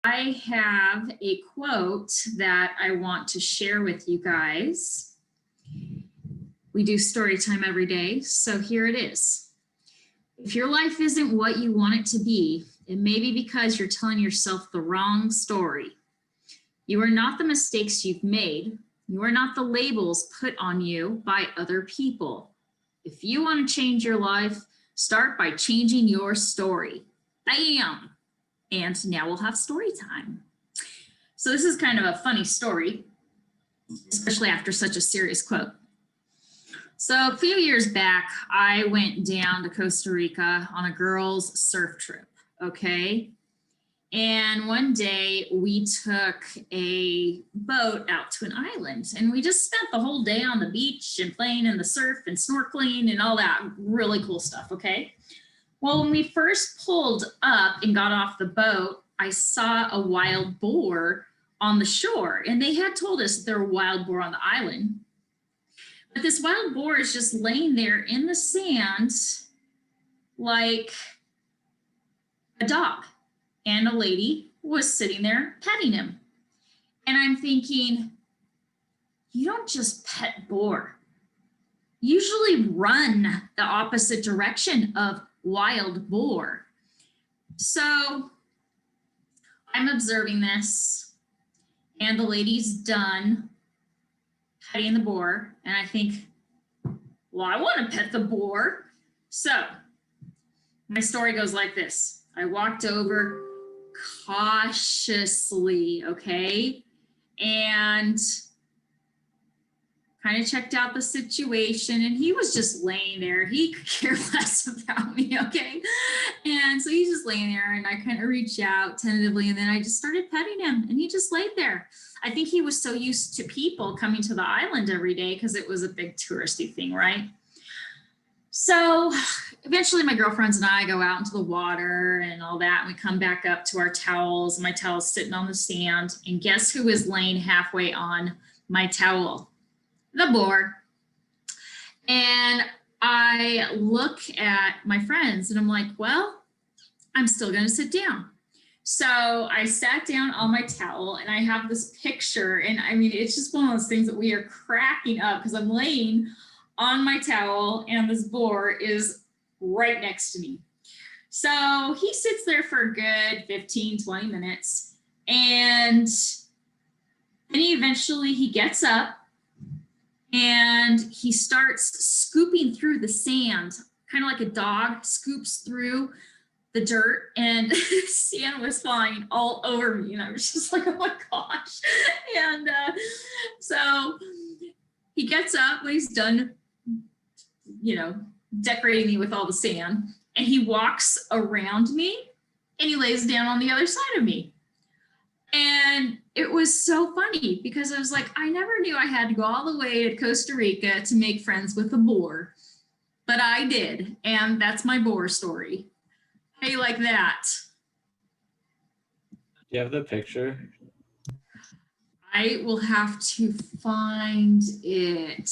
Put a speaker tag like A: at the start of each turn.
A: I have a quote that I want to share with you guys. We do story time every day, so here it is. If your life isn't what you want it to be, it may be because you're telling yourself the wrong story. You are not the mistakes you've made. You are not the labels put on you by other people. If you want to change your life, start by changing your story. Bam! And now we'll have story time. So this is kind of a funny story, especially after such a serious quote. So a few years back, I went down to Costa Rica on a girls' surf trip, okay? And one day we took a boat out to an island and we just spent the whole day on the beach and playing in the surf and snorkeling and all that really cool stuff, okay? Well, when we first pulled up and got off the boat, I saw a wild boar on the shore, and they had told us there were wild boar on the island. But this wild boar is just laying there in the sand like a dog, and a lady was sitting there petting him. And I'm thinking, you don't just pet boar. Usually run the opposite direction of wild boar. So I'm observing this, and the lady's done petting the boar, and I think, well, I want to pet the boar. So my story goes like this. I walked over cautiously, okay, and kind of checked out the situation, and he was just laying there. He could care less about me, okay? And so he's just laying there, and I kind of reached out tentatively, and then I just started petting him, and he just laid there. I think he was so used to people coming to the island every day because it was a big touristy thing, right? So eventually my girlfriends and I go out into the water and all that, and we come back up to our towels, and my towel's sitting on the sand, and guess who is laying halfway on my towel? The boar. And I look at my friends and I'm like, well, I'm still going to sit down. So I sat down on my towel, and I have this picture, and I mean, it's just one of those things that we are cracking up because I'm laying on my towel and this boar is right next to me. So he sits there for a good 15, 20 minutes, and then he gets up and he starts scooping through the sand, kind of like a dog scoops through the dirt, and sand was falling all over me, and I was just like, oh my gosh. And so he gets up when he's done, decorating me with all the sand, and he walks around me and he lays down on the other side of me. And it was so funny because I was like, I never knew I had to go all the way to Costa Rica to make friends with a boar, but I did. And that's my boar story. How do you like that?
B: Do you have the picture?
A: I will have to find it.